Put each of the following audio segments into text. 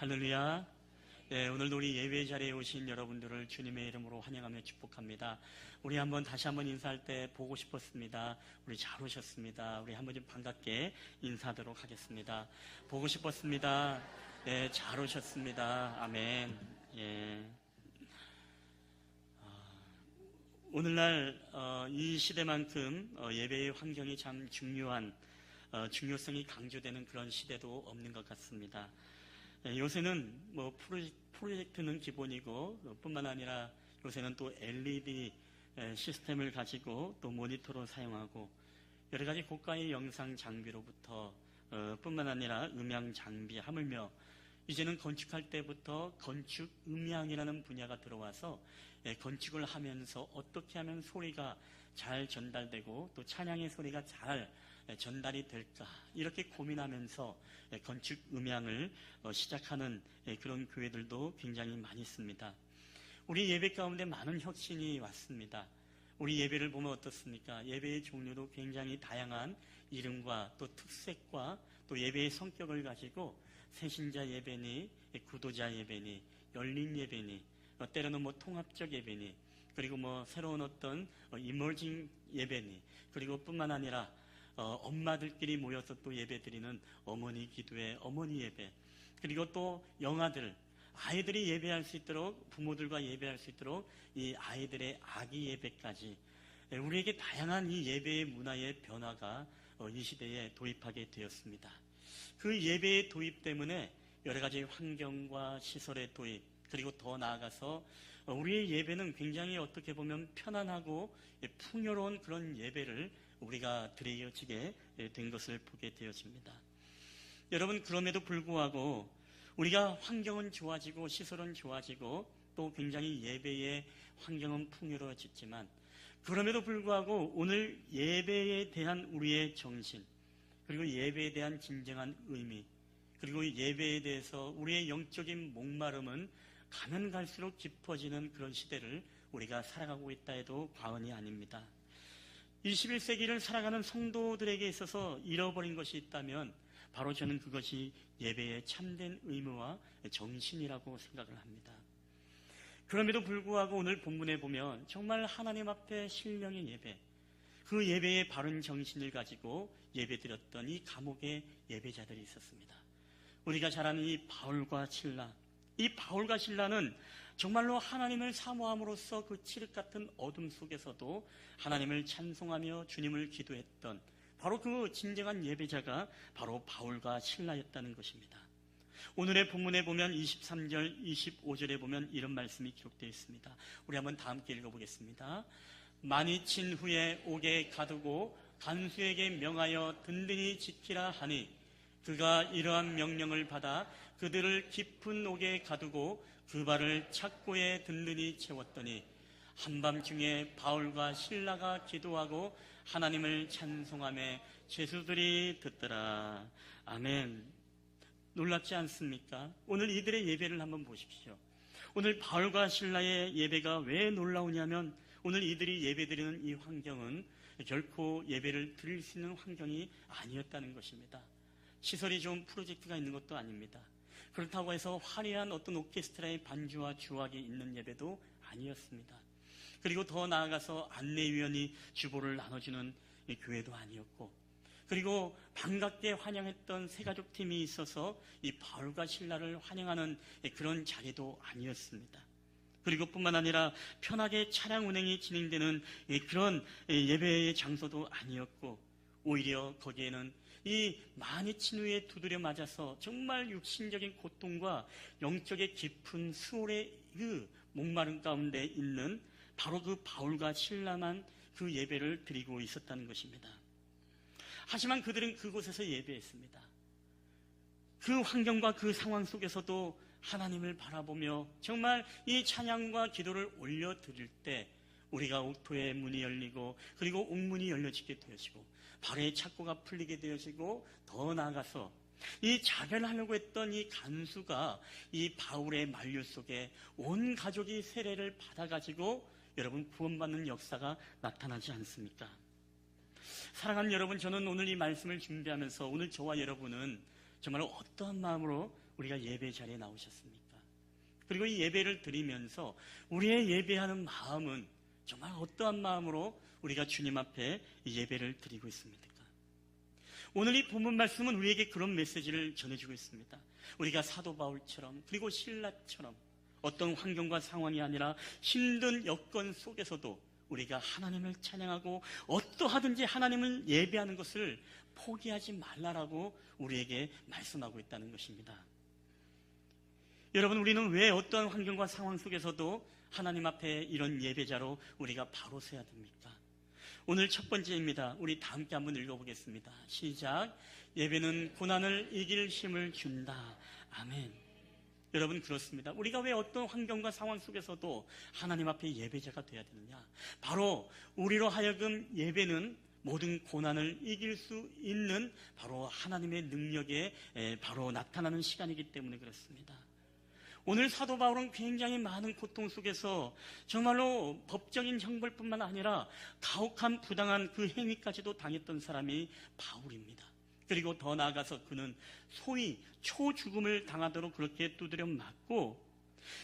할렐루야. 네, 오늘도 우리 예배 자리에 오신 여러분들을 주님의 이름으로 환영하며 축복합니다. 우리 다시 한번 인사할 때 보고 싶었습니다. 우리 잘 오셨습니다. 우리 한번 좀 반갑게 인사하도록 하겠습니다. 보고 싶었습니다. 네, 잘 오셨습니다. 아멘. 예. 오늘날 이 시대만큼 예배의 환경이 참 중요성이 강조되는 그런 시대도 없는 것 같습니다. 요새는 프로젝트는 기본이고 뿐만 아니라 요새는 또 LED 시스템을 가지고 또 모니터로 사용하고 여러 가지 고가의 영상 장비로부터 뿐만 아니라 음향 장비 하물며 이제는 건축할 때부터 건축 음향이라는 분야가 들어와서 건축을 하면서 어떻게 하면 소리가 잘 전달되고 또 찬양의 소리가 잘 전달이 될까 이렇게 고민하면서 건축 음향을 시작하는 그런 교회들도 굉장히 많이 있습니다. 우리 예배 가운데 많은 혁신이 왔습니다. 우리 예배를 보면 어떻습니까? 예배의 종류도 굉장히 다양한 이름과 또 특색과 또 예배의 성격을 가지고 새신자 예배니 구도자 예배니 열린 예배니 때로는 통합적 예배니 그리고 새로운 어떤 이머징 예배니 그리고 뿐만 아니라 엄마들끼리 모여서 또 예배드리는 어머니 기도회, 어머니 예배 그리고 또 영아들, 아이들이 예배할 수 있도록 부모들과 예배할 수 있도록 이 아이들의 아기 예배까지 우리에게 다양한 이 예배의 문화의 변화가 이 시대에 도입하게 되었습니다. 그 예배의 도입 때문에 여러 가지 환경과 시설의 도입 그리고 더 나아가서 우리의 예배는 굉장히 어떻게 보면 편안하고 풍요로운 그런 예배를 우리가 드려지게 된 것을 보게 되어집니다. 여러분, 그럼에도 불구하고 우리가 환경은 좋아지고 시설은 좋아지고 또 굉장히 예배의 환경은 풍요로워졌지만 그럼에도 불구하고 오늘 예배에 대한 우리의 정신 그리고 예배에 대한 진정한 의미 그리고 예배에 대해서 우리의 영적인 목마름은 가면 갈수록 깊어지는 그런 시대를 우리가 살아가고 있다 해도 과언이 아닙니다. 21세기를 살아가는 성도들에게 있어서 잃어버린 것이 있다면 바로 저는 그것이 예배의 참된 의무와 정신이라고 생각을 합니다. 그럼에도 불구하고 오늘 본문에 보면 정말 하나님 앞에 신령의 예배 그 예배의 바른 정신을 가지고 예배드렸던 이 감옥의 예배자들이 있었습니다. 우리가 잘 아는 이 바울과 실라 이 바울과 실라는 정말로 하나님을 사모함으로써 그 칠흑 같은 어둠 속에서도 하나님을 찬송하며 주님을 기도했던 바로 그 진정한 예배자가 바로 바울과 실라였다는 것입니다. 오늘의 본문에 보면 23절, 25절에 보면 이런 말씀이 기록되어 있습니다. 우리 한번 다 함께 읽어보겠습니다. 많이 친 후에 옥에 가두고 간수에게 명하여 든든히 지키라 하니 그가 이러한 명령을 받아 그들을 깊은 옥에 가두고 그 발을 착고에 든든히 채웠더니 한밤중에 바울과 실라가 기도하고 하나님을 찬송하며 죄수들이 듣더라. 아멘. 놀랍지 않습니까? 오늘 이들의 예배를 한번 보십시오. 오늘 바울과 실라의 예배가 왜 놀라우냐면 오늘 이들이 예배드리는 이 환경은 결코 예배를 드릴 수 있는 환경이 아니었다는 것입니다. 시설이 좋은 프로젝트가 있는 것도 아닙니다. 그렇다고 해서 화려한 어떤 오케스트라의 반주와 주악이 있는 예배도 아니었습니다. 그리고 더 나아가서 안내위원이 주보를 나눠주는 교회도 아니었고 그리고 반갑게 환영했던 새가족팀이 있어서 이 바울과 실라를 환영하는 그런 자리도 아니었습니다. 그리고 뿐만 아니라 편하게 차량 운행이 진행되는 그런 예배의 장소도 아니었고 오히려 거기에는 이 많이 친 후에 두드려 맞아서 정말 육신적인 고통과 영적의 깊은 수월의 그 목마름 가운데 있는 바로 그 바울과 실라만 그 예배를 드리고 있었다는 것입니다. 하지만 그들은 그곳에서 예배했습니다. 그 환경과 그 상황 속에서도 하나님을 바라보며 정말 이 찬양과 기도를 올려드릴 때 우리가 옥토의 문이 열리고 그리고 옥문이 열려지게 되어지고 발의 착고가 풀리게 되어지고 더 나아가서 이 자결하려고 했던 이 간수가 이 바울의 만류 속에 온 가족이 세례를 받아가지고 여러분 구원받는 역사가 나타나지 않습니까? 사랑하는 여러분, 저는 오늘 이 말씀을 준비하면서 오늘 저와 여러분은 정말 어떠한 마음으로 우리가 예배 자리에 나오셨습니까? 그리고 이 예배를 드리면서 우리의 예배하는 마음은 정말 어떠한 마음으로 우리가 주님 앞에 이 예배를 드리고 있습니까? 오늘 이 본문 말씀은 우리에게 그런 메시지를 전해주고 있습니다. 우리가 사도 바울처럼 그리고 신라처럼 어떤 환경과 상황이 아니라 힘든 여건 속에서도 우리가 하나님을 찬양하고 어떠하든지 하나님을 예배하는 것을 포기하지 말라라고 우리에게 말씀하고 있다는 것입니다. 여러분, 우리는 왜 어떠한 환경과 상황 속에서도 하나님 앞에 이런 예배자로 우리가 바로 서야 됩니까? 오늘 첫 번째입니다. 우리 다 함께 한번 읽어보겠습니다. 시작. 예배는 고난을 이길 힘을 준다. 아멘. 여러분, 그렇습니다. 우리가 왜 어떤 환경과 상황 속에서도 하나님 앞에 예배자가 되어야 되느냐? 바로 우리로 하여금 예배는 모든 고난을 이길 수 있는 바로 하나님의 능력에 바로 나타나는 시간이기 때문에 그렇습니다. 오늘 사도 바울은 굉장히 많은 고통 속에서 정말로 법적인 형벌뿐만 아니라 가혹한 부당한 그 행위까지도 당했던 사람이 바울입니다. 그리고 더 나아가서 그는 소위 초죽음을 당하도록 그렇게 두드려 맞고,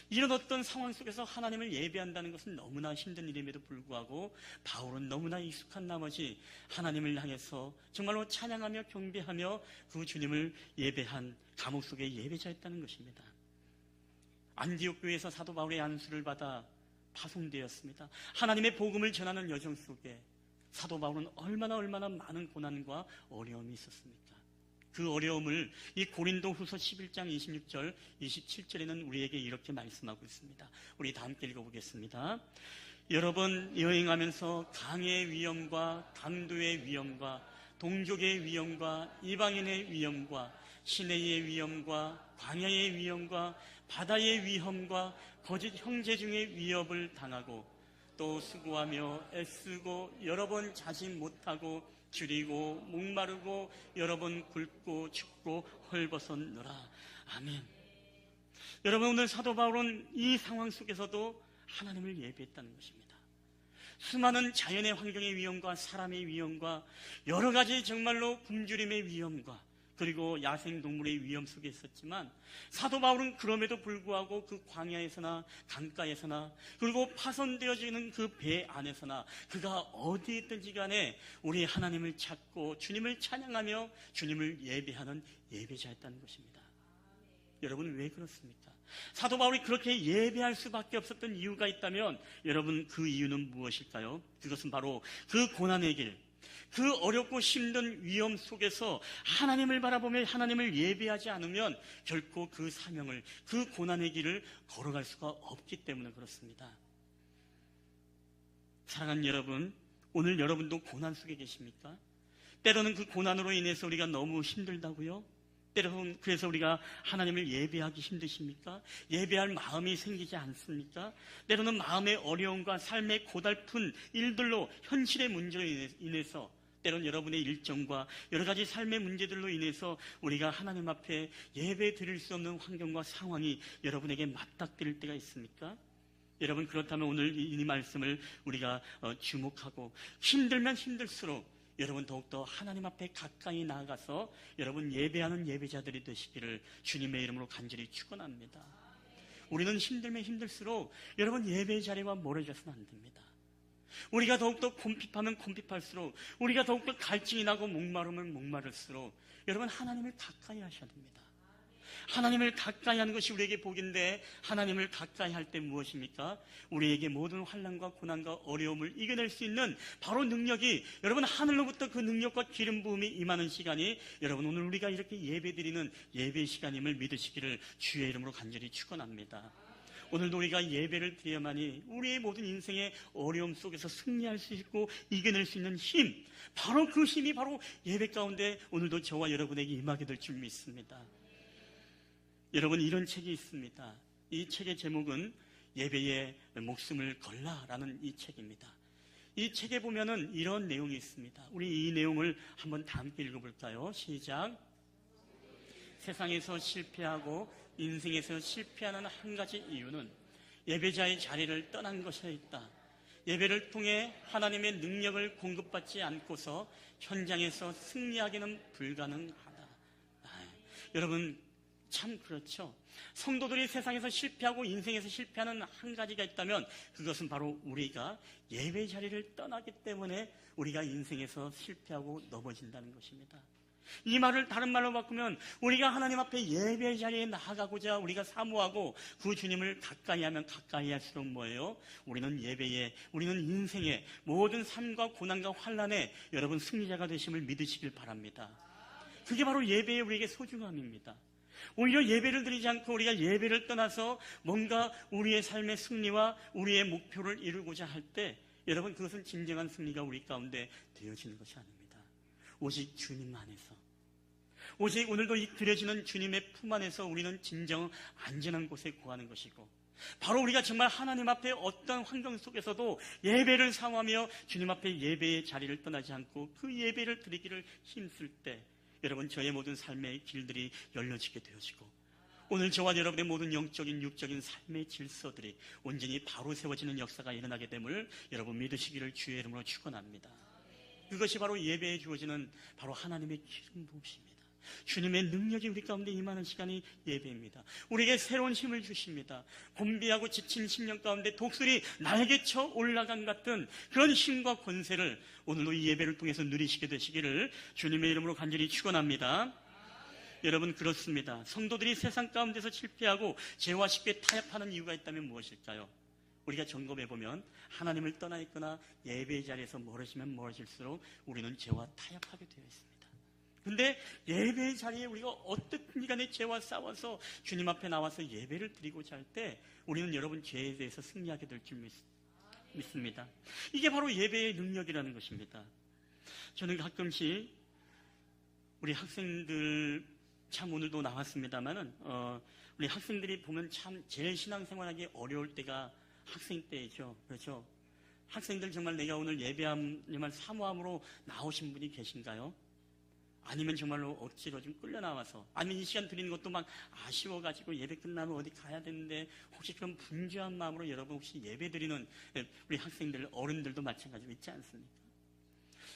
이런 어떤 상황 속에서 하나님을 예배한다는 것은 너무나 힘든 일임에도 불구하고 바울은 너무나 익숙한 나머지 하나님을 향해서 정말로 찬양하며 경배하며 그 주님을 예배한 감옥 속의 예배자였다는 것입니다. 안디옥 교회에서 사도 바울의 안수를 받아 파송되었습니다. 하나님의 복음을 전하는 여정 속에 사도 바울은 얼마나 많은 고난과 어려움이 있었습니까? 그 어려움을 이 고린도 후서 11장 26절 27절에는 우리에게 이렇게 말씀하고 있습니다. 우리 다 함께 읽어보겠습니다. 여러 번 여행하면서 강의 위험과 강도의 위험과 동족의 위험과 이방인의 위험과 시내의 위험과 광야의 위험과 바다의 위험과 거짓 형제 중의 위협을 당하고 또 수고하며 애쓰고 여러 번 자지 못하고 줄이고 목마르고 여러 번 굶고 춥고 헐벗었노라. 아멘. 여러분, 오늘 사도 바울은 이 상황 속에서도 하나님을 예배했다는 것입니다. 수많은 자연의 환경의 위험과 사람의 위험과 여러 가지 정말로 굶주림의 위험과 그리고 야생동물의 위험 속에 있었지만 사도 바울은 그럼에도 불구하고 그 광야에서나 강가에서나 그리고 파손되어지는 그 배 안에서나 그가 어디에 있든지 간에 우리 하나님을 찾고 주님을 찬양하며 주님을 예배하는 예배자였다는 것입니다. 여러분, 왜 그렇습니까? 사도 바울이 그렇게 예배할 수밖에 없었던 이유가 있다면 여러분, 그 이유는 무엇일까요? 그것은 바로 그 고난의 길, 그 어렵고 힘든 위험 속에서 하나님을 바라보며 하나님을 예배하지 않으면 결코 그 사명을, 그 고난의 길을 걸어갈 수가 없기 때문에 그렇습니다. 사랑하는 여러분, 오늘 여러분도 고난 속에 계십니까? 때로는 그 고난으로 인해서 우리가 너무 힘들다고요? 때로는 그래서 우리가 하나님을 예배하기 힘드십니까? 예배할 마음이 생기지 않습니까? 때로는 마음의 어려움과 삶의 고달픈 일들로, 현실의 문제로 인해서 때로는 여러분의 일정과 여러 가지 삶의 문제들로 인해서 우리가 하나님 앞에 예배 드릴 수 없는 환경과 상황이 여러분에게 맞닥뜨릴 때가 있습니까? 여러분, 그렇다면 오늘 이 말씀을 우리가 주목하고 힘들면 힘들수록 여러분 더욱더 하나님 앞에 가까이 나아가서 여러분 예배하는 예배자들이 되시기를 주님의 이름으로 간절히 축원합니다. 우리는 힘들면 힘들수록 여러분 예배 자리와 멀어져서는 안 됩니다. 우리가 더욱더 곰핍하면 곰핍할수록, 우리가 더욱더 갈증이 나고 목마르면 목마를수록 여러분 하나님을 가까이 하셔야 됩니다. 하나님을 가까이 하는 것이 우리에게 복인데, 하나님을 가까이 할 때 무엇입니까? 우리에게 모든 환난과 고난과 어려움을 이겨낼 수 있는 바로 능력이, 여러분 하늘로부터 그 능력과 기름 부음이 임하는 시간이 여러분 오늘 우리가 이렇게 예배드리는 예배 시간임을 믿으시기를 주의 이름으로 간절히 축원합니다. 오늘도 우리가 예배를 드려야만이 우리의 모든 인생의 어려움 속에서 승리할 수 있고 이겨낼 수 있는 힘, 바로 그 힘이 바로 예배 가운데 오늘도 저와 여러분에게 임하게 될 줄 믿습니다. 여러분, 이런 책이 있습니다. 이 책의 제목은 예배에 목숨을 걸라라는 이 책입니다. 이 책에 보면은 이런 내용이 있습니다. 우리 이 내용을 한번 다 함께 읽어볼까요? 시작. 세상에서 실패하고 인생에서 실패하는 한 가지 이유는 예배자의 자리를 떠난 것이었다. 예배를 통해 하나님의 능력을 공급받지 않고서 현장에서 승리하기는 불가능하다. 여러분, 참 그렇죠. 성도들이 세상에서 실패하고 인생에서 실패하는 한 가지가 있다면 그것은 바로 우리가 예배 자리를 떠나기 때문에 우리가 인생에서 실패하고 넘어진다는 것입니다. 이 말을 다른 말로 바꾸면 우리가 하나님 앞에 예배 자리에 나아가고자 우리가 사모하고 그 주님을 가까이 하면 가까이 할수록 뭐예요? 우리는 예배에, 우리는 인생의 모든 삶과 고난과 환난에 여러분 승리자가 되심을 믿으시길 바랍니다. 그게 바로 예배의 우리에게 소중함입니다. 오히려 예배를 드리지 않고 우리가 예배를 떠나서 뭔가 우리의 삶의 승리와 우리의 목표를 이루고자 할 때 여러분 그것은 진정한 승리가 우리 가운데 되어지는 것이 아닙니다. 오직 주님 안에서, 오직 오늘도 이 드려지는 주님의 품 안에서 우리는 진정 안전한 곳에 거하는 것이고, 바로 우리가 정말 하나님 앞에 어떤 환경 속에서도 예배를 사모하며 주님 앞에 예배의 자리를 떠나지 않고 그 예배를 드리기를 힘쓸 때 여러분 저의 모든 삶의 길들이 열려지게 되어지고 오늘 저와 여러분의 모든 영적인 육적인 삶의 질서들이 온전히 바로 세워지는 역사가 일어나게 됨을 여러분 믿으시기를 주의 이름으로 축원합니다. 그것이 바로 예배에 주어지는 바로 하나님의 기름 부으심입니다. 주님의 능력이 우리 가운데 임하는 시간이 예배입니다. 우리에게 새로운 힘을 주십니다. 곤비하고 지친 심령 가운데 독수리 날개쳐 올라간 같은 그런 힘과 권세를 오늘도 이 예배를 통해서 누리시게 되시기를 주님의 이름으로 간절히 축원합니다. 여러분 그렇습니다. 성도들이 세상 가운데서 실패하고 죄와 쉽게 타협하는 이유가 있다면 무엇일까요? 우리가 점검해보면 하나님을 떠나 있거나 예배의 자리에서 멀어지면 멀어질수록 우리는 죄와 타협하게 되어 있습니다. 근데 예배의 자리에 우리가 어떻든 간에 죄와 싸워서 주님 앞에 나와서 예배를 드리고자 할 때 우리는 여러분 죄에 대해서 승리하게 될 줄 믿습니다. 이게 바로 예배의 능력이라는 것입니다. 저는 가끔씩 우리 학생들 참 오늘도 나왔습니다만은 우리 학생들이 보면 참 제일 신앙생활하기 어려울 때가 학생 때이죠. 그렇죠? 학생들 정말 내가 오늘 예배함을 사모함으로 나오신 분이 계신가요? 아니면 정말로 억지로 좀 끌려 나와서, 아니면 이 시간 드리는 것도 막 아쉬워가지고 예배 끝나면 어디 가야 되는데 혹시 그런 분주한 마음으로 여러분 혹시 예배 드리는 우리 학생들, 어른들도 마찬가지로 있지 않습니까?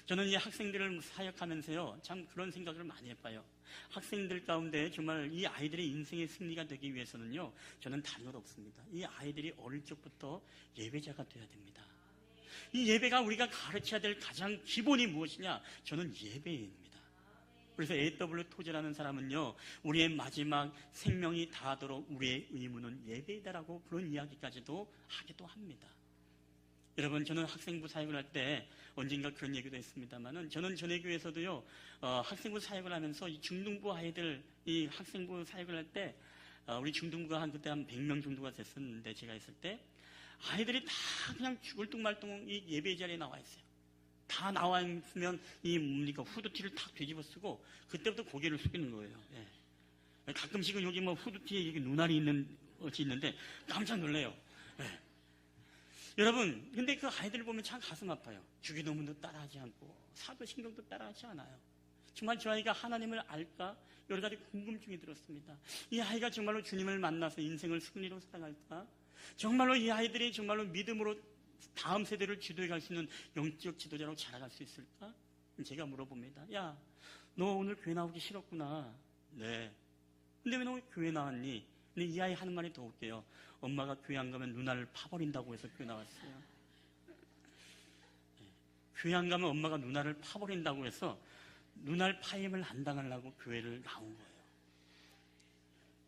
저는 이 학생들을 사역하면서요 참 그런 생각을 많이 해봐요. 학생들 가운데 정말 이 아이들의 인생의 승리가 되기 위해서는요 저는 다른 것 없습니다. 이 아이들이 어릴 적부터 예배자가 돼야 됩니다. 이 예배가 우리가 가르쳐야 될 가장 기본이 무엇이냐? 저는 예배입니다. 그래서 A.W. 토즈라는 사람은요 우리의 마지막 생명이 다하도록 우리의 의무는 예배이다라고 그런 이야기까지도 하기도 합니다. 여러분 저는 학생부 사역을 할 때 언젠가 그런 얘기도 했습니다만은 저는 전에 교회에서도요 학생부 사역을 하면서 이 중등부 아이들 이 학생부 사역을 할 때 우리 중등부가 그때 한 100명 정도가 됐었는데 제가 있을 때 아이들이 다 그냥 죽을 뚱말뚱 이 예배 자리에 나와 있어요. 다 나와 있으면 이 뭡니까 후드티를 탁 뒤집어 쓰고 그때부터 고개를 숙이는 거예요. 예. 가끔씩은 여기 뭐 후드티에 여기 눈알이 있는 것이 있는데 깜짝 놀래요. 예. 여러분 근데 그 아이들을 보면 참 가슴 아파요. 주기도문도 따라하지 않고 사도신경도 따라하지 않아요. 정말 저 아이가 하나님을 알까? 여러 가지 궁금증이 들었습니다. 이 아이가 정말로 주님을 만나서 인생을 승리로 살아갈까? 정말로 이 아이들이 정말로 믿음으로 다음 세대를 지도해 갈 수 있는 영적 지도자로 자라갈 수 있을까? 제가 물어봅니다. 야, 너 오늘 교회 나오기 싫었구나. 네. 근데 왜 너 교회 나왔니? 근데 이 아이 하는 말이 더 웃겨요. 엄마가 교회 안 가면 누나를 파버린다고 해서 교회 나왔어요. 교회 안 가면 엄마가 누나를 파버린다고 해서 누날 파임을 안 당하려고 교회를 나온 거예요.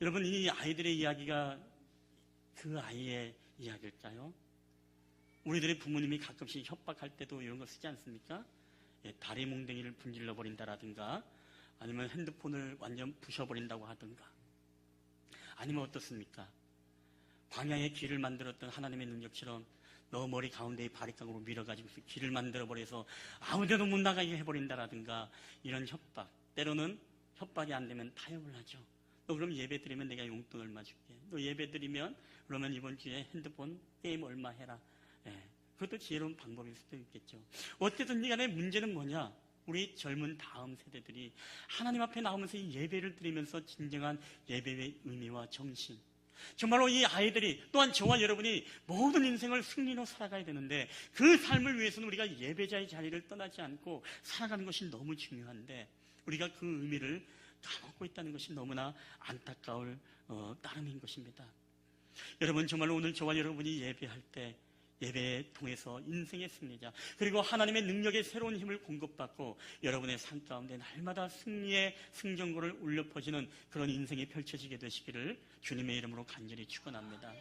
여러분 이 아이들의 이야기가 그 아이의 이야기일까요? 우리들의 부모님이 가끔씩 협박할 때도 이런 거 쓰지 않습니까? 예, 다리 몽댕이를 분질러 버린다라든가 아니면 핸드폰을 완전 부셔버린다고 하든가 아니면 어떻습니까? 광야의 길을 만들었던 하나님의 능력처럼 너 머리 가운데에 바리깡으로 밀어가지고 길을 만들어버려서 아무데도 못 나가게 해버린다라든가 이런 협박, 때로는 협박이 안 되면 타협을 하죠. 너 그럼 예배 드리면 내가 용돈 얼마 줄게. 너 예배 드리면 그러면 이번 주에 핸드폰 게임 얼마 해라. 예, 그것도 지혜로운 방법일 수도 있겠죠. 어쨌든 간에 문제는 뭐냐? 우리 젊은 다음 세대들이 하나님 앞에 나오면서 이 예배를 드리면서 진정한 예배의 의미와 정신, 정말로 이 아이들이 또한 저와 여러분이 모든 인생을 승리로 살아가야 되는데 그 삶을 위해서는 우리가 예배자의 자리를 떠나지 않고 살아가는 것이 너무 중요한데 우리가 그 의미를 까먹고 있다는 것이 너무나 안타까울 따름인 것입니다. 여러분, 정말로 오늘 저와 여러분이 예배할 때 예배에 통해서 인생의 승리자, 그리고 하나님의 능력의 새로운 힘을 공급받고 여러분의 삶 가운데 날마다 승리의 승전고를 울려 퍼지는 그런 인생이 펼쳐지게 되시기를 주님의 이름으로 간절히 축원합니다.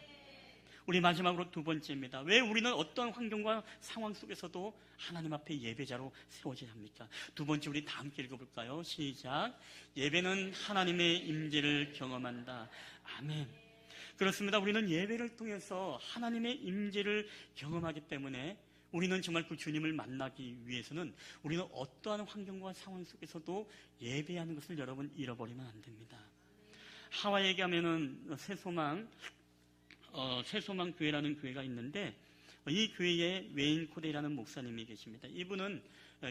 우리 마지막으로 두 번째입니다. 왜 우리는 어떤 환경과 상황 속에서도 하나님 앞에 예배자로 세워져야 합니까? 두 번째, 우리 다 함께 읽어볼까요? 시작. 예배는 하나님의 임재를 경험한다. 아멘. 그렇습니다. 우리는 예배를 통해서 하나님의 임재를 경험하기 때문에 우리는 정말 그 주님을 만나기 위해서는 우리는 어떠한 환경과 상황 속에서도 예배하는 것을 여러분 잃어버리면 안 됩니다. 하와이에 가면은 새소망 교회라는 교회가 있는데 이 교회에 웨인 코데이라는 목사님이 계십니다. 이분은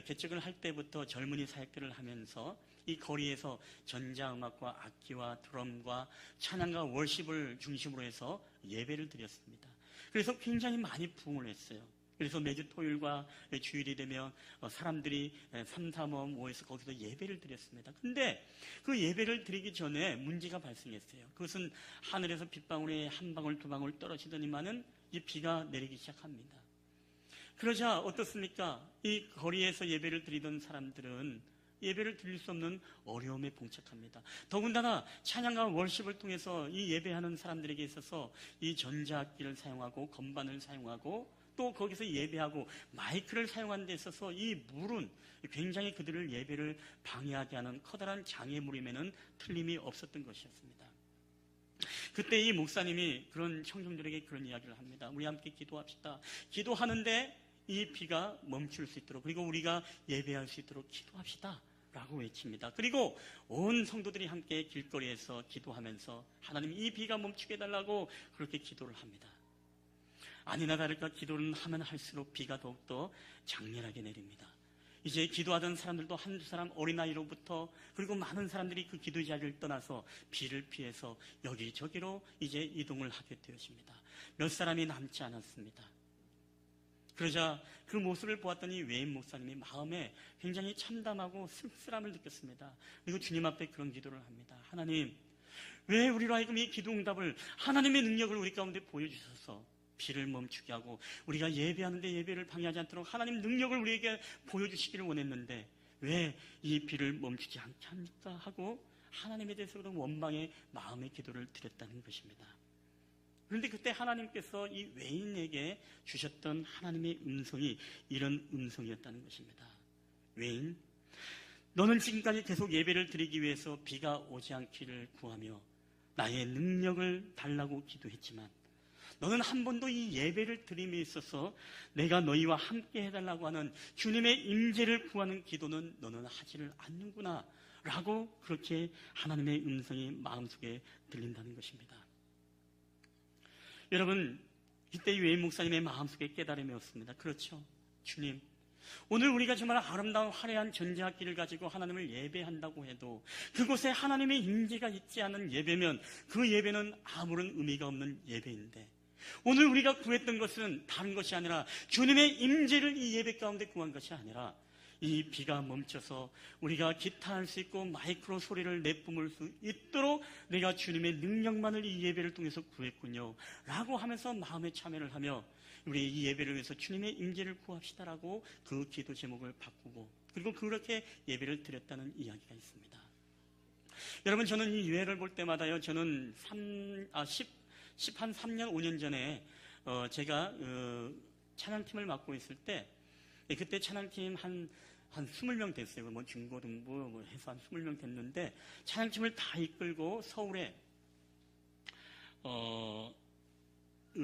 개척을 할 때부터 젊은이 사역들을 하면서 이 거리에서 전자음악과 악기와 드럼과 찬양과 월십을 중심으로 해서 예배를 드렸습니다. 그래서 굉장히 많이 부흥을 했어요. 그래서 매주 토요일과 주일이 되면 사람들이 3, 4, 5에서 거기서 예배를 드렸습니다. 근데 그 예배를 드리기 전에 문제가 발생했어요. 그것은 하늘에서 빗방울이 한 방울 두 방울 떨어지더니만은 이 비가 내리기 시작합니다. 그러자 어떻습니까? 이 거리에서 예배를 드리던 사람들은 예배를 드릴 수 없는 어려움에 봉착합니다. 더군다나 찬양과 월십을 통해서 이 예배하는 사람들에게 있어서 이 전자악기를 사용하고 건반을 사용하고 또 거기서 예배하고 마이크를 사용하는 데 있어서 이 물은 굉장히 그들을 예배를 방해하게 하는 커다란 장애물임에는 틀림이 없었던 것이었습니다. 그때 이 목사님이 그런 청중들에게 그런 이야기를 합니다. 우리 함께 기도합시다. 기도하는데 이 비가 멈출 수 있도록, 그리고 우리가 예배할 수 있도록 기도합시다 라고 외칩니다. 그리고 온 성도들이 함께 길거리에서 기도하면서 하나님 이 비가 멈추게 해달라고 그렇게 기도를 합니다. 아니나 다를까 기도를 하면 할수록 비가 더욱더 장렬하게 내립니다. 이제 기도하던 사람들도 한두 사람 어린아이로부터 그리고 많은 사람들이 그 기도 자리를 떠나서 비를 피해서 여기저기로 이제 이동을 하게 되었습니다. 몇 사람이 남지 않았습니다. 그러자 그 모습을 보았더니 웨인 목사님이 마음에 굉장히 참담하고 씁쓸함을 느꼈습니다. 그리고 주님 앞에 그런 기도를 합니다. 하나님, 왜 우리로 하여금 이 기도 응답을, 하나님의 능력을 우리 가운데 보여주셔서 비를 멈추게 하고 우리가 예배하는데 예배를 방해하지 않도록 하나님 능력을 우리에게 보여주시기를 원했는데 왜 이 비를 멈추지 않게 합니까? 하고 하나님에 대해서 원망의 마음의 기도를 드렸다는 것입니다. 그런데 그때 하나님께서 이 웨인에게 주셨던 하나님의 음성이 이런 음성이었다는 것입니다. 웨인, 너는 지금까지 계속 예배를 드리기 위해서 비가 오지 않기를 구하며 나의 능력을 달라고 기도했지만 너는 한 번도 이 예배를 드림에 있어서 내가 너희와 함께 해달라고 하는 주님의 임재를 구하는 기도는 너는 하지를 않는구나 라고 그렇게 하나님의 음성이 마음속에 들린다는 것입니다. 여러분, 이때 웨인 목사님의 마음속에 깨달음이었습니다. 그렇죠. 주님, 오늘 우리가 정말 아름다운 화려한 전자악기를 가지고 하나님을 예배한다고 해도 그곳에 하나님의 임재가 있지 않은 예배면 그 예배는 아무런 의미가 없는 예배인데 오늘 우리가 구했던 것은 다른 것이 아니라 주님의 임재를 이 예배 가운데 구한 것이 아니라 이 비가 멈춰서 우리가 기타할 수 있고 마이크로 소리를 내뿜을 수 있도록 내가 주님의 능력만을 이 예배를 통해서 구했군요 라고 하면서 마음의 참여를 하며 우리 이 예배를 위해서 주님의 임재를 구합시다라고 그 기도 제목을 바꾸고 그리고 그렇게 예배를 드렸다는 이야기가 있습니다. 여러분, 저는 이 예배를 볼 때마다요, 저는 3년 5년 전에 제가 찬양팀을 맡고 있을 때 그때 찬양팀 한 20명 됐어요. 뭐 중고등부 해서 한 20명 됐는데 찬양팀을 다 이끌고 서울에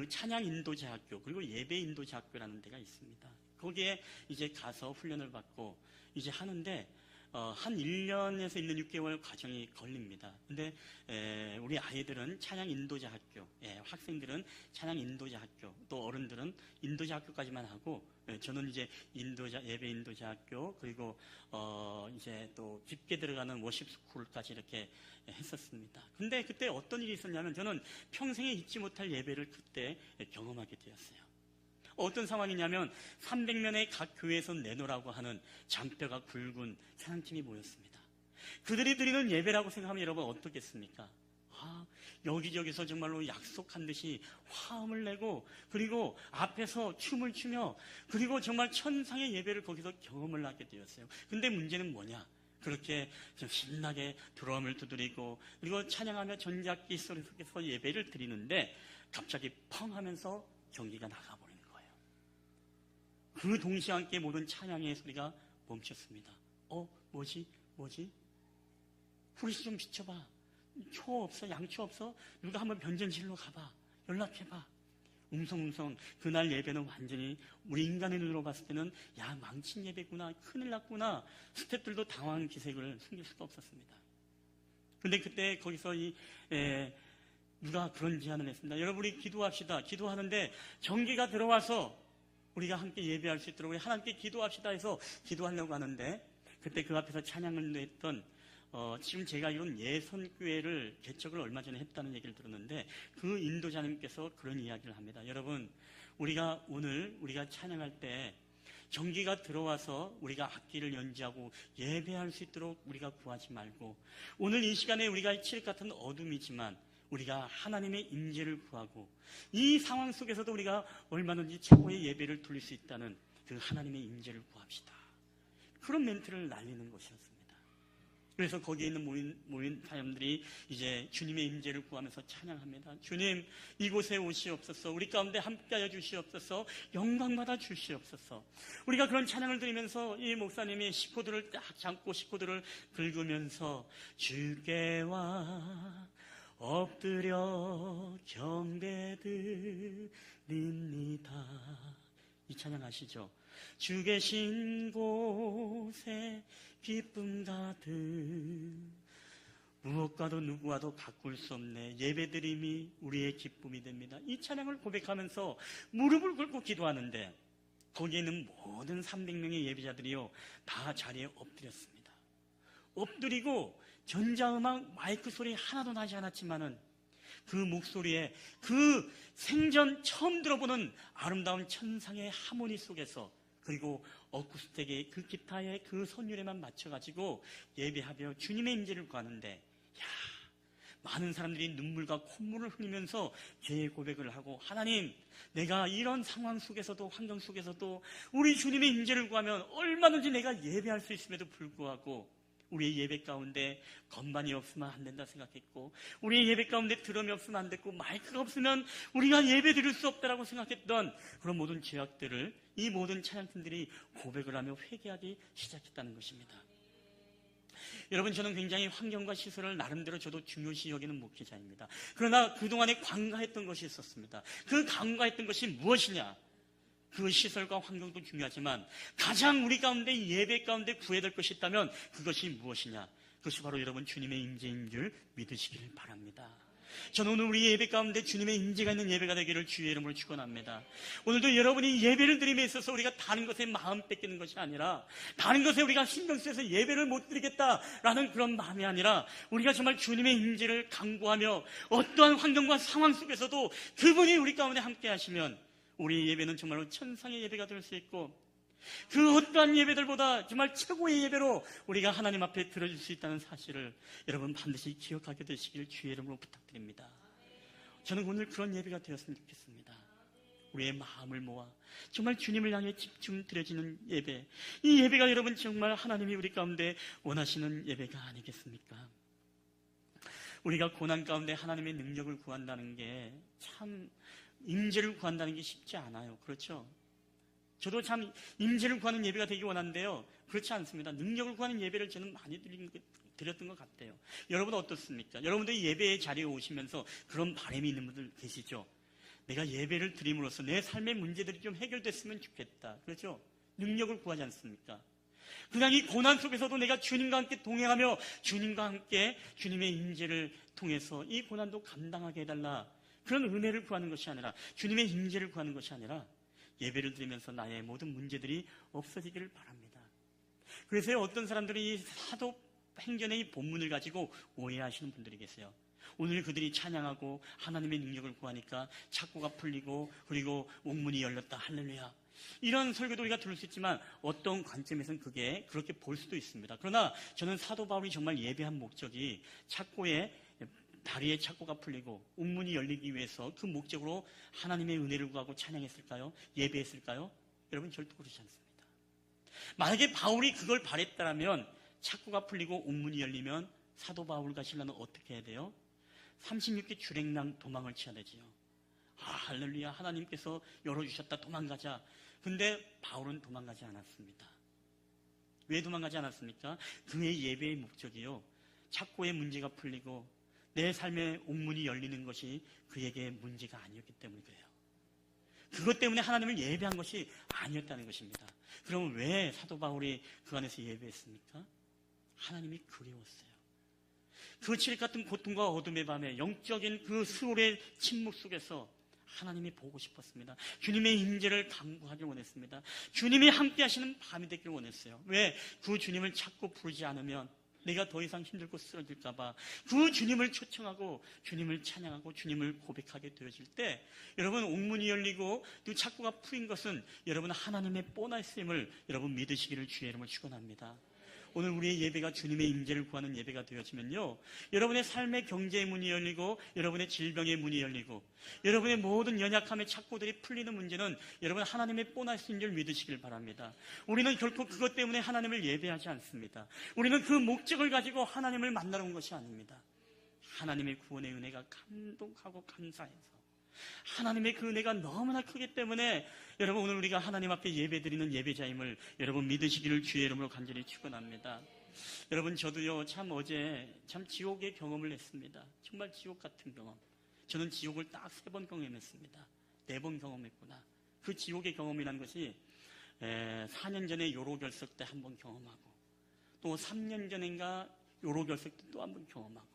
찬양 인도자학교 그리고 예배 인도자학교라는 데가 있습니다. 거기에 이제 가서 훈련을 받고 이제 하는데 한 1년에서 1년 6개월 과정이 걸립니다. 근데 우리 아이들은 찬양 인도자 학교, 학생들은 찬양 인도자 학교, 또 어른들은 인도자 학교까지만 하고 저는 이제 예배 인도자 학교 그리고 이제 또 깊게 들어가는 워십 스쿨까지 이렇게 했었습니다. 근데 그때 어떤 일이 있었냐면 저는 평생에 잊지 못할 예배를 그때 경험하게 되었어요. 어떤 상황이냐면 300명의 각 교회에서 내놓으라고 하는 잔뼈가 굵은 찬양팀이 모였습니다. 그들이 드리는 예배라고 생각하면 여러분 어떻겠습니까? 여기저기서 정말로 약속한 듯이 화음을 내고, 그리고 앞에서 춤을 추며, 그리고 정말 천상의 예배를 거기서 경험을 하게 되었어요. 근데 문제는 뭐냐? 그렇게 좀 신나게 드럼을 두드리고, 그리고 찬양하며 전작기 소리 속에서 예배를 드리는데 갑자기 펑 하면서 경기가 나가버리는 거예요. 그 동시에 함께 모든 찬양의 소리가 멈췄습니다. 뭐지? 후리시 좀 비춰봐. 초 없어? 양초 없어? 누가 한번 변전실로 가봐. 연락해봐. 웅성웅성. 그날 예배는 완전히 우리 인간의 눈으로 봤을 때는 망친 예배구나, 큰일 났구나. 스태프들도 당황한 기색을 숨길 수가 없었습니다. 근데 그때 거기서 누가 그런 제안을 했습니다. 여러분, 우리 기도합시다. 기도하는데 전기가 들어와서 우리가 함께 예배할 수 있도록 우리 하나님께 기도합시다 해서 기도하려고 하는데, 그때 그 앞에서 찬양을 했던 지금 제가 이런 예선교회를 개척을 얼마 전에 했다는 얘기를 들었는데, 그 인도자님께서 그런 이야기를 합니다. 여러분, 우리가 찬양할 때 전기가 들어와서 우리가 악기를 연주하고 예배할 수 있도록 우리가 구하지 말고, 오늘 이 시간에 우리가 칠흑 같은 어둠이지만 우리가 하나님의 임재를 구하고, 이 상황 속에서도 우리가 얼마든지 최고의 예배를 드릴 수 있다는 그 하나님의 임재를 구합시다. 그런 멘트를 날리는 것이었습니다. 그래서 거기에 있는 모인 사람들이 이제 주님의 임재를 구하면서 찬양합니다. 주님, 이곳에 오시옵소서. 우리 가운데 함께하여 주시옵소서. 영광받아 주시옵소서. 우리가 그런 찬양을 드리면서 이 목사님이 식구들을 딱 잡고 식구들을 긁으면서 주께와 엎드려 경배드립니다. 이 찬양 아시죠? 주 계신 곳에 기쁨 가득, 무엇과도 누구와도 바꿀 수 없네. 예배드림이 우리의 기쁨이 됩니다. 이 찬양을 고백하면서 무릎을 꿇고 기도하는데, 거기에 있는 모든 300명의 예배자들이요, 다 자리에 엎드렸습니다. 엎드리고 전자음악 마이크 소리 하나도 나지 않았지만은 그 목소리에, 그 생전 처음 들어보는 아름다운 천상의 하모니 속에서, 그리고 어쿠스틱의 그 기타의 그 선율에만 맞춰가지고 예배하며 주님의 임재를 구하는데, 많은 사람들이 눈물과 콧물을 흘리면서 죄의 고백을 하고, 하나님, 내가 이런 상황 속에서도, 환경 속에서도 우리 주님의 임재를 구하면 얼마든지 내가 예배할 수 있음에도 불구하고 우리의 예배 가운데 건반이 없으면 안 된다 생각했고, 우리의 예배 가운데 드럼이 없으면 안 됐고, 마이크가 없으면 우리가 예배 드릴 수 없다라고 생각했던 그런 모든 죄악들을 이 모든 찬양팀들이 고백을 하며 회개하기 시작했다는 것입니다. 여러분, 저는 굉장히 환경과 시설을 나름대로 저도 중요시 여기는 목회자입니다. 그러나 그동안에 간과했던 것이 있었습니다. 그 간과했던 것이 무엇이냐? 그 시설과 환경도 중요하지만 가장 우리 가운데, 예배 가운데 구해야 될 것이 있다면 그것이 무엇이냐? 그것이 바로 여러분 주님의 임재인 줄 믿으시기를 바랍니다. 저는 오늘 우리 예배 가운데 주님의 임재가 있는 예배가 되기를 주의 이름으로 축원합니다. 오늘도 여러분이 예배를 드림에 있어서 우리가 다른 것에 마음 뺏기는 것이 아니라, 다른 것에 우리가 신경 쓰여서 예배를 못 드리겠다라는 그런 마음이 아니라, 우리가 정말 주님의 임재를 강구하며 어떠한 환경과 상황 속에서도 그분이 우리 가운데 함께 하시면 우리 예배는 정말로 천상의 예배가 될 수 있고, 그 어떠한 예배들보다 정말 최고의 예배로 우리가 하나님 앞에 들어줄 수 있다는 사실을 여러분 반드시 기억하게 되시길 주의 이름으로 부탁드립니다. 저는 오늘 그런 예배가 되었으면 좋겠습니다. 우리의 마음을 모아 정말 주님을 향해 집중 드려지는 예배, 이 예배가 여러분 정말 하나님이 우리 가운데 원하시는 예배가 아니겠습니까? 우리가 고난 가운데 하나님의 능력을 구한다는 게 참, 임재를 구한다는 게 쉽지 않아요. 그렇죠? 저도 참 임재를 구하는 예배가 되기 원하는데요, 그렇지 않습니다. 능력을 구하는 예배를 저는 많이 드렸던 것 같아요. 여러분은 어떻습니까? 여러분도 이 예배의 자리에 오시면서 그런 바람이 있는 분들 계시죠? 내가 예배를 드림으로써 내 삶의 문제들이 좀 해결됐으면 좋겠다. 그렇죠? 능력을 구하지 않습니까? 그냥 이 고난 속에서도 내가 주님과 함께 동행하며 주님과 함께 주님의 임재를 통해서 이 고난도 감당하게 해달라, 그런 은혜를 구하는 것이 아니라, 주님의 임재를 구하는 것이 아니라 예배를 드리면서 나의 모든 문제들이 없어지기를 바랍니다. 그래서 어떤 사람들이 이 사도행전의 이 본문을 가지고 오해하시는 분들이 계세요. 오늘 그들이 찬양하고 하나님의 능력을 구하니까 착고가 풀리고 그리고 옥문이 열렸다. 할렐루야. 이런 설교도 우리가 들을 수 있지만 어떤 관점에서는 그게 그렇게 볼 수도 있습니다. 그러나 저는 사도 바울이 정말 예배한 목적이 다리에 착고가 풀리고 옥문이 열리기 위해서 그 목적으로 하나님의 은혜를 구하고 찬양했을까요? 예배했을까요? 여러분 절대 그렇지 않습니다. 만약에 바울이 그걸 바랬다면 착고가 풀리고 옥문이 열리면 사도 바울과 실라는 어떻게 해야 돼요? 36개 주랭랑 도망을 쳐야 되지요. 할렐루야, 하나님께서 열어주셨다, 도망가자. 근데 바울은 도망가지 않았습니다. 왜 도망가지 않았습니까? 그의 예배의 목적이요, 착고의 문제가 풀리고 내 삶의 옥문이 열리는 것이 그에게 문제가 아니었기 때문에 그래요. 그것 때문에 하나님을 예배한 것이 아니었다는 것입니다. 그럼 왜 사도 바울이 그 안에서 예배했습니까? 하나님이 그리웠어요. 그 칠흑 같은 고통과 어둠의 밤에 영적인 그 수월의 침묵 속에서 하나님이 보고 싶었습니다. 주님의 임재를 간구하길 원했습니다. 주님이 함께 하시는 밤이 되길 원했어요. 왜? 그 주님을 찾고 부르지 않으면 내가 더 이상 힘들고 쓰러질까봐 그 주님을 초청하고 주님을 찬양하고 주님을 고백하게 되어질 때 여러분 옥문이 열리고 또 착고가 풀린 것은 여러분 하나님의 뽀나있음을 여러분 믿으시기를 주의 이름으로 축원합니다. 오늘 우리의 예배가 주님의 임재를 구하는 예배가 되어지면요, 여러분의 삶의 경제의 문이 열리고 여러분의 질병의 문이 열리고 여러분의 모든 연약함의 착고들이 풀리는 문제는 여러분 하나님의 뽀나있는 줄 믿으시길 바랍니다. 우리는 결코 그것 때문에 하나님을 예배하지 않습니다. 우리는 그 목적을 가지고 하나님을 만나러 온 것이 아닙니다. 하나님의 구원의 은혜가 감동하고 감사해서 하나님의 그 은혜가 너무나 크기 때문에 여러분 오늘 우리가 하나님 앞에 예배드리는 예배자임을 여러분 믿으시기를 주의 이름으로 간절히 축원합니다. 여러분 저도요 참 어제 참 지옥의 경험을 했습니다. 정말 지옥 같은 경험. 저는 지옥을 딱 3번 경험했습니다. 4번 경험했구나. 그 지옥의 경험이라는 것이 4년 전에 요로결석 때 한 번 경험하고 또 3년 전인가 요로결석 때 또 한 번 경험하고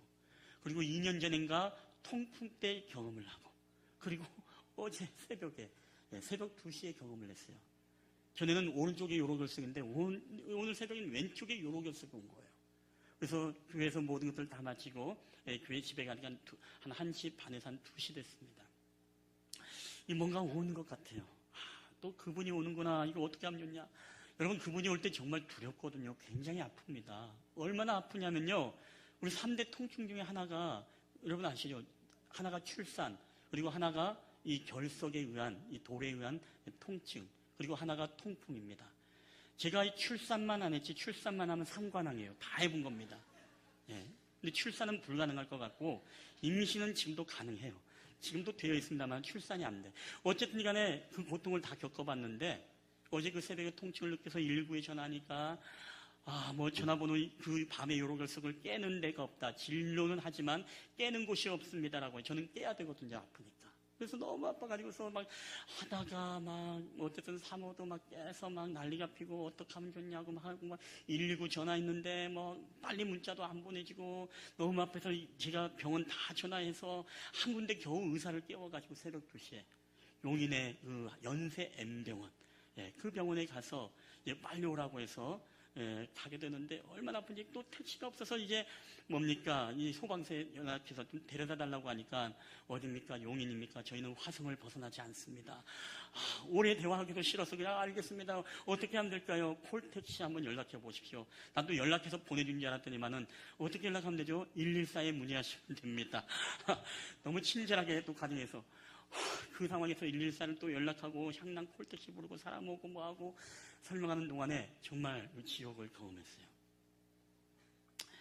그리고 2년 전인가 통풍 때 경험을 하고 그리고 어제 새벽에 새벽 2시에 경험을 했어요. 전에는 오른쪽에 요로결석인데 오늘 새벽엔 왼쪽에 요로결석이 온 거예요. 그래서 교회에서 모든 것들을 다 마치고 교회 집에 가니까 한 1시 반에서 한 2시 됐습니다. 이 뭔가 오는 것 같아요. 또 그분이 오는구나. 이거 어떻게 하면 좋냐. 여러분 그분이 올 때 정말 두렵거든요. 굉장히 아픕니다. 얼마나 아프냐면요, 우리 3대 통증 중에 하나가 여러분 아시죠? 하나가 출산, 그리고 하나가 이 결석에 의한, 이 돌에 의한 통증, 그리고 하나가 통풍입니다. 제가 이 출산만 안 했지, 출산만 하면 상관왕이에요. 다 해본 겁니다. 근데 출산은 불가능할 것 같고, 임신은 지금도 가능해요. 지금도 되어 있습니다만 출산이 안 돼. 어쨌든 간에 그 고통을 다 겪어봤는데, 어제 그 새벽에 통증을 느껴서 119에 전화하니까, 전화번호 그 밤에 요로결석을 깨는 데가 없다. 진료는 하지만 깨는 곳이 없습니다라고. 저는 깨야 되거든요, 아프니까. 그래서 너무 아파가지고서 막 하다가 막 어쨌든 산호도 막 깨서 막 난리가 피고 어떻게 하면 좋냐고 막 하고 막 119 전화했는데 뭐 빨리 문자도 안 보내지고 너무 아파서 제가 병원 다 전화해서 한 군데 겨우 의사를 깨워가지고 새벽 2시에 용인의 그 연세 M병원, 그 병원에 가서 빨리 오라고 해서 가게 되는데 얼마나 아픈지 또 택시가 없어서 이제 뭡니까 이 소방서에 연락해서 좀 데려다 달라고 하니까 어딥니까 용인입니까 저희는 화성을 벗어나지 않습니다. 오래 대화하기도 싫어서 그냥 알겠습니다. 어떻게 하면 될까요? 콜택시 한번 연락해 보십시오. 난 또 연락해서 보내준 줄 알았더니만은 어떻게 연락하면 되죠? 114에 문의하시면 됩니다. 너무 친절하게 또 가정에서 그 상황에서 114를 또 연락하고 향남 콜택시 부르고 사람 오고 뭐하고 설명하는 동안에 정말 지옥을 경험했어요.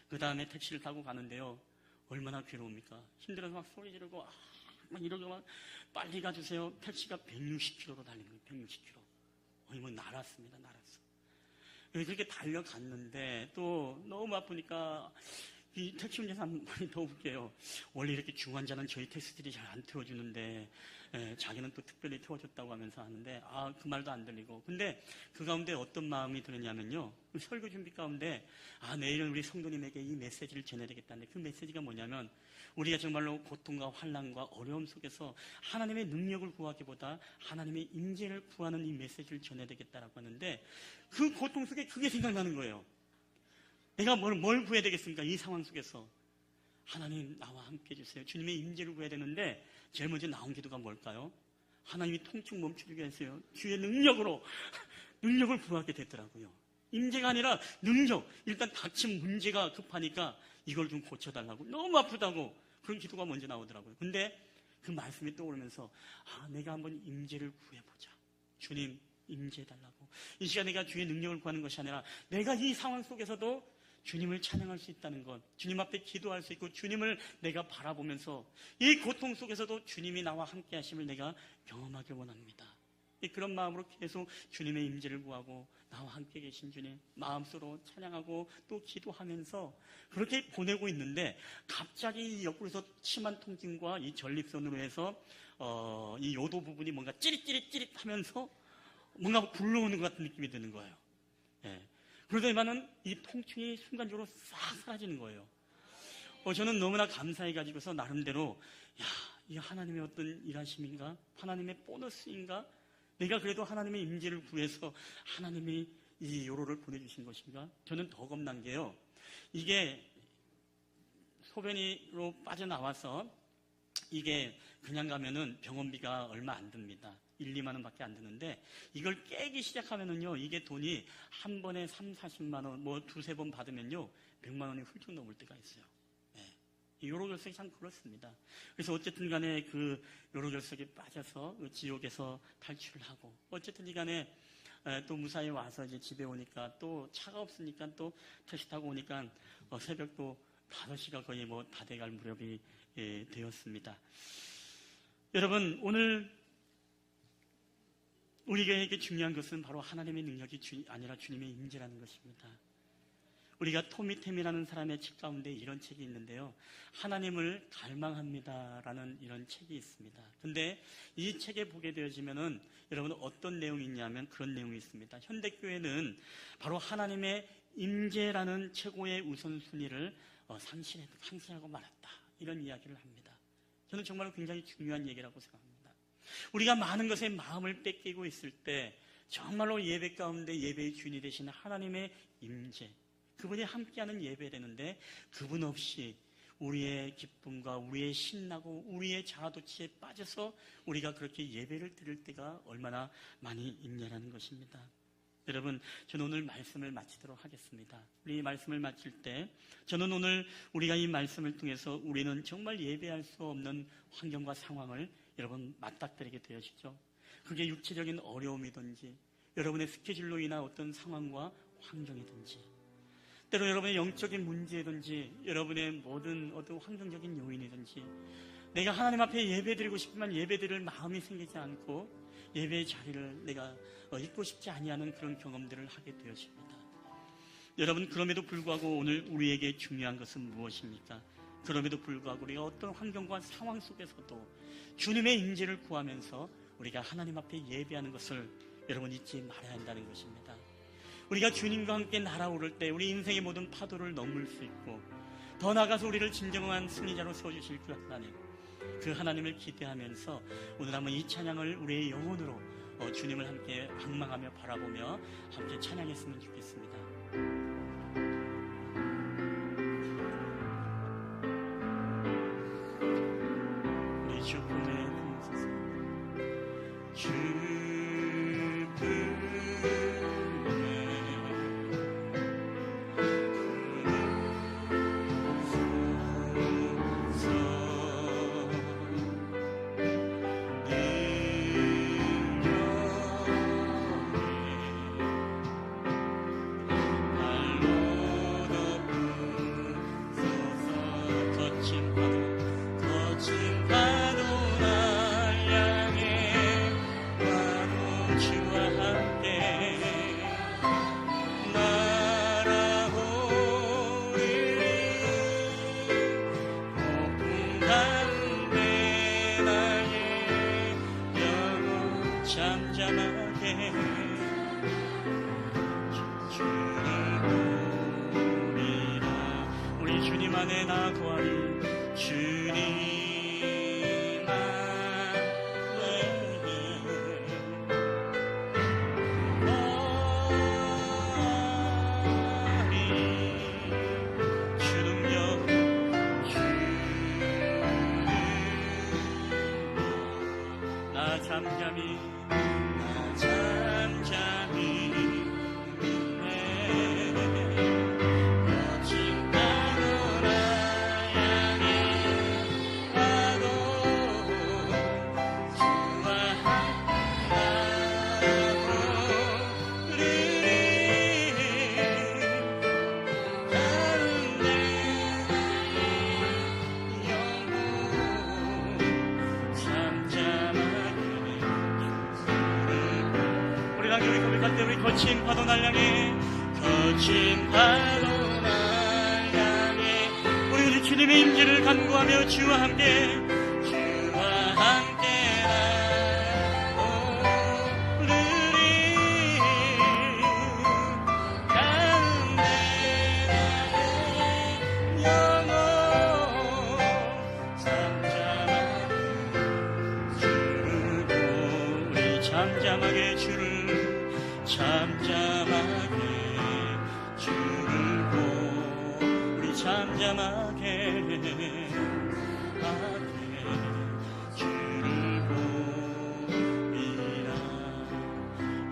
그 다음에 택시를 타고 가는데요, 얼마나 괴로웁니까? 힘들어서 막 소리 지르고 막 이러고 막 빨리 가주세요. 택시가 160km로 달리는 거예요. 160km. 뭐 날았습니다. 날았어. 그렇게 달려갔는데 또 너무 아프니까 이 택시 운전사 한 분이 더 웃겨요. 원래 이렇게 중환자는 저희 택시들이 잘 안 태워주는데 자기는 또 특별히 태워줬다고 하면서 하는데 그 말도 안 들리고. 근데 그 가운데 어떤 마음이 들었냐면요, 설교 준비 가운데 내일은 우리 성도님에게 이 메시지를 전해야 되겠다는데 그 메시지가 뭐냐면 우리가 정말로 고통과 환난과 어려움 속에서 하나님의 능력을 구하기보다 하나님의 임재를 구하는 이 메시지를 전해야 되겠다라고 하는데 그 고통 속에 그게 생각나는 거예요. 내가 뭘 구해야 되겠습니까? 이 상황 속에서 하나님 나와 함께 해주세요. 주님의 임재를 구해야 되는데 제일 먼저 나온 기도가 뭘까요? 하나님이 통증 멈추게 하세요. 주의 능력을 구하게 됐더라고요. 임재가 아니라 능력. 일단 닥친 문제가 급하니까 이걸 좀 고쳐달라고, 너무 아프다고, 그런 기도가 먼저 나오더라고요. 근데 그 말씀이 떠오르면서 내가 한번 임재를 구해보자. 주님 임재해달라고. 이 시간 내가 주의 능력을 구하는 것이 아니라 내가 이 상황 속에서도 주님을 찬양할 수 있다는 것, 주님 앞에 기도할 수 있고 주님을 내가 바라보면서 이 고통 속에서도 주님이 나와 함께 하심을 내가 경험하길 원합니다. 그런 마음으로 계속 주님의 임재를 구하고 나와 함께 계신 주님 마음속으로 찬양하고 또 기도하면서 그렇게 보내고 있는데, 갑자기 옆구리에서 심한 통증과 이 전립선으로 해서 이 요도 부분이 뭔가 찌릿찌릿 하면서 뭔가 굴러오는 것 같은 느낌이 드는 거예요. 예. 그러더니만은 이 통증이 순간적으로 싹 사라지는 거예요. 저는 너무나 감사해가지고서 나름대로 이 하나님의 어떤 일하심인가, 하나님의 보너스인가, 내가 그래도 하나님의 임재를 구해서 하나님이 이 요로를 보내주신 것인가. 저는 더 겁난 게요, 이게 소변으로 빠져나와서 이게 그냥 가면은 병원비가 얼마 안 듭니다. 1, 2만 원밖에 안 드는데, 이걸 깨기 시작하면은요, 이게 돈이 한 번에 3, 40만 원, 뭐 두세 번 받으면요 100만 원이 훌쩍 넘을 때가 있어요. 요로결석이 참 그렇습니다. 그래서 어쨌든 간에 그 요로결석에 빠져서 지옥에서 탈출을 하고, 어쨌든 간에 또 무사히 와서 이제 집에 오니까 또 차가 없으니까 또 택시 타고 오니까 새벽 또 5시가 거의 뭐 다 돼갈 무렵이 되었습니다. 여러분, 오늘 우리에게 중요한 것은 바로 하나님의 능력이 아니라 주님의 임재라는 것입니다. 우리가 토미템이라는 사람의 책 가운데 이런 책이 있는데요, 하나님을 갈망합니다라는 이런 책이 있습니다. 근데 이 책에 보게 되어지면은 여러분 어떤 내용이 있냐면 그런 내용이 있습니다. 현대교회는 바로 하나님의 임재라는 최고의 우선순위를 상실하고 말았다, 이런 이야기를 합니다. 저는 정말 굉장히 중요한 얘기라고 생각합니다. 우리가 많은 것에 마음을 뺏기고 있을 때 정말로 예배 가운데 예배의 주인이 되시는 하나님의 임재, 그분이 함께하는 예배되는데, 그분 없이 우리의 기쁨과 우리의 신나고 우리의 자아도취에 빠져서 우리가 그렇게 예배를 드릴 때가 얼마나 많이 있냐라는 것입니다. 여러분, 저는 오늘 말씀을 마치도록 하겠습니다. 우리 이 말씀을 마칠 때 저는 오늘 우리가 이 말씀을 통해서 우리는 정말 예배할 수 없는 환경과 상황을 여러분 맞닥뜨리게 되어지죠. 그게 육체적인 어려움이든지 여러분의 스케줄로 인한 어떤 상황과 환경이든지, 때로 여러분의 영적인 문제든지 여러분의 모든 어떤 환경적인 요인이든지, 내가 하나님 앞에 예배드리고 싶지만 예배드릴 마음이 생기지 않고 예배의 자리를 내가 잊고 싶지 아니하는 그런 경험들을 하게 되었습니다. 여러분, 그럼에도 불구하고 오늘 우리에게 중요한 것은 무엇입니까? 그럼에도 불구하고 우리가 어떤 환경과 상황 속에서도 주님의 임재를 구하면서 우리가 하나님 앞에 예배하는 것을 여러분 잊지 말아야 한다는 것입니다. 우리가 주님과 함께 날아오를 때 우리 인생의 모든 파도를 넘을 수 있고, 더 나아가서 우리를 진정한 승리자로 세워주실 그 하나님을 기대하면서 오늘 한번 이 찬양을 우리의 영혼으로 주님을 함께 방망하며 바라보며 함께 찬양했으면 좋겠습니다. 우리 주 품에 품으소서. 주 우리 주님 안에 나 거하리. 주님 안에 거하리. 주 능력 주 우리 당에 우리 고백할 때 우리 거친 파도 날 향해 거친 파도 날 향해 우리 주님의 임재를 간구하며 주와 함께 잠잠하게 주를 보고 우리 잠잠하게 주를 보리라.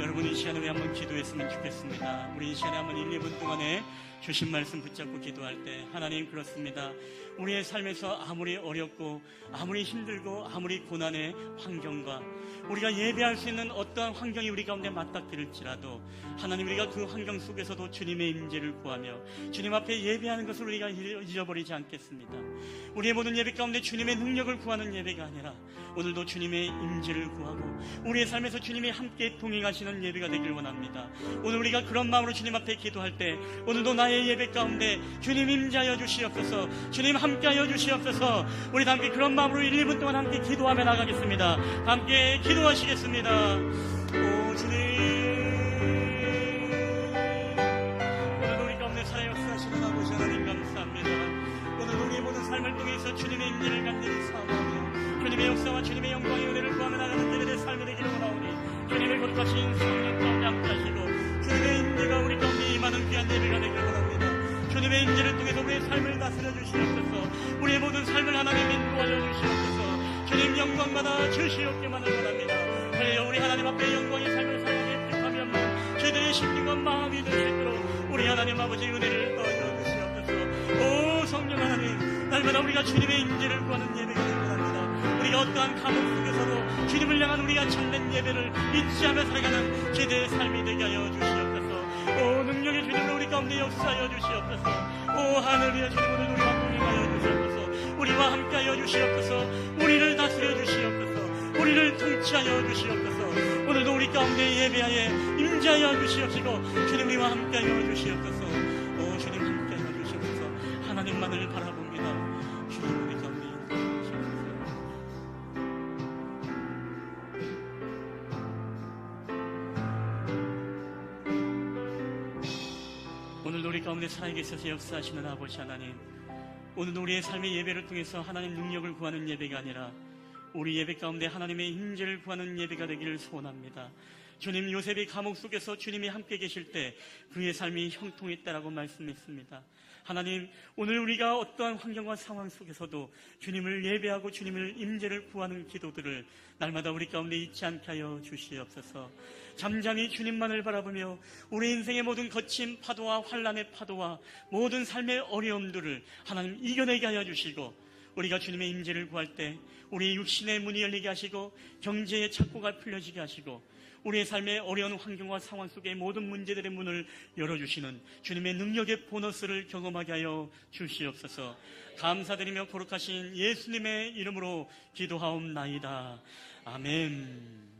여러분 이 시간에 우리 한번 기도했으면 좋겠습니다. 우리 이 시간에 한번 1, 2분 동안에 주신 말씀 붙잡고 기도할 때 하나님 그렇습니다. 우리의 삶에서 아무리 어렵고 아무리 힘들고 아무리 고난의 환경과 우리가 예배할 수 있는 어떠한 환경이 우리 가운데 맞닥뜨릴지라도 하나님 우리가 그 환경 속에서도 주님의 임재를 구하며 주님 앞에 예배하는 것을 우리가 잊어버리지 않겠습니다. 우리의 모든 예배 가운데 주님의 능력을 구하는 예배가 아니라 오늘도 주님의 임재를 구하고 우리의 삶에서 주님이 함께 동행하시는 예배가 되길 원합니다. 오늘 우리가 그런 마음으로 주님 앞에 기도할 때 오늘도 나의 예배 가운데 주님 임재하여 주시옵소서, 주님 함께하여 주시옵소서. 우리 다 함께 그런 마음으로 1, 2분 동안 함께 기도하며 나가겠습니다. 함께 기도하시겠습니다. 오 주님, 오늘 우리 가운데 살아 역사하시는 아버지 하나님 감사합니다. 오늘 우리의 모든 삶을 통해서 주님의 임재를 간절히 사모하며 주님의 역사와 주님의 영광의 은혜를 구하며 나가는 자들의 삶이 되기를 원하오니 주님의 거룩하신 성령 가운데 함께하시고 주님의 임재가 우리 가운데 임하는 귀한 예배가 되기를 원합니다. 주님의 임재를 통해서 우리의 삶을 다스려 주시옵소서. 우리의 모든 삶을 하나님 인도하여 주시옵소서. 주님 영광 받아 주시옵기만을 원합니다. 그래요 우리 하나님 앞에 영광의 삶을 살아가게 택함이 없는 저희들의 심령과 마음이 될 수 있도록 우리 하나님 아버지의 은혜를 더하여 주시옵소서. 오 성령 하나님, 날마다 우리가 주님의 임재를 구하는 예배가 되길 원합니다. 우리가 어떠한 감옥 속에서도 주님을 향한 우리가 참된 예배를 잊지 않으며 살아가는 제대의 삶이 되게 하여 주시옵소서. 오 능력의 주님으로 우리 가운데 역사하여 주시옵소서. 오 하늘이여 주님 오늘 우리와 동행하여 주시옵소서. 우리와 함께하여 주시옵소서. 우리를 다스려 주시옵소서. 우리를 통치하여 주시옵소서. 오늘도 우리 가운데 예배하여 임재하여 주시옵시고 주님 우리와 함께하여 주시옵소서. 오 주님 함께하여 주시옵소서. 하나님만을 바라봅니다. 주님 우리 가운데 임재하여 주시옵소서. 오늘도 우리 가운데 살아계셔서 역사하시는 아버지 하나님, 오늘도 우리의 삶의 예배를 통해서 하나님 능력을 구하는 예배가 아니라 우리 예배 가운데 하나님의 임재를 구하는 예배가 되기를 소원합니다. 주님 요셉이 감옥 속에서 주님이 함께 계실 때 그의 삶이 형통했다라고 말씀했습니다. 하나님 오늘 우리가 어떠한 환경과 상황 속에서도 주님을 예배하고 주님을 임재를 구하는 기도들을 날마다 우리 가운데 잊지 않게 하여 주시옵소서. 잠잠히 주님만을 바라보며 우리 인생의 모든 거친 파도와 환난의 파도와 모든 삶의 어려움들을 하나님 이겨내게 하여 주시고 우리가 주님의 임재를 구할 때 우리 육신의 문이 열리게 하시고 경제의 착고가 풀려지게 하시고 우리의 삶의 어려운 환경과 상황 속의 모든 문제들의 문을 열어주시는 주님의 능력의 보너스를 경험하게 하여 주시옵소서. 감사드리며 거룩하신 예수님의 이름으로 기도하옵나이다. 아멘.